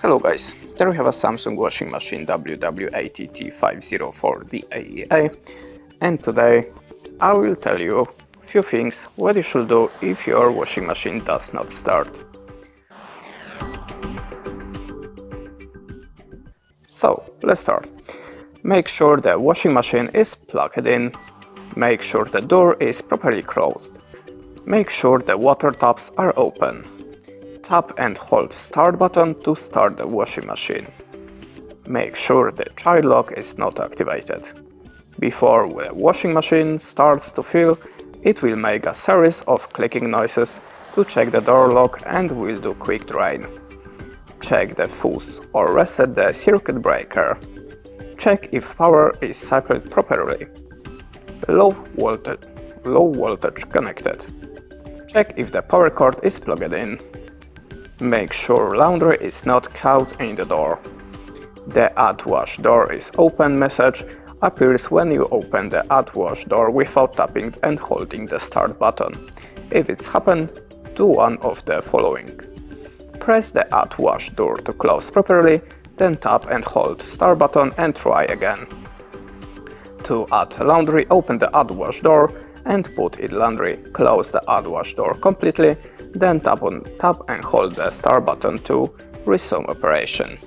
Hello guys, there we have a Samsung washing machine WW80T504DAEA, and today I will tell you a few things what you should do if your washing machine does not start. So let's start. Make sure the washing machine is plugged in. Make sure the door is properly closed. Make sure the water taps are open. Tap and hold start button to start the washing machine. Make sure the child lock is not activated. Before the washing machine starts to fill, it will make a series of clicking noises to check the door lock and will do quick drain. Check the fuse or reset the circuit breaker. Check if power is cycled properly. Low voltage connected. Check if the power cord is plugged in. Make sure laundry is not caught in the door. The Add Wash Door is Open message appears when you open the Add Wash Door without tapping and holding the Start button. If it's happened, do one of the following. Press the Add Wash Door to close properly, then tap and hold Start button and try again. To add laundry, open the Add Wash Door and put in laundry. Close the Add Wash Door completely, then tap and hold the Start button to resume operation.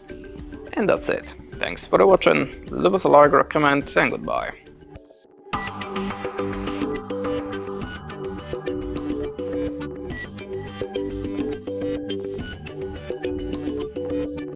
And that's it. Thanks for watching, leave us a like or a comment, and goodbye.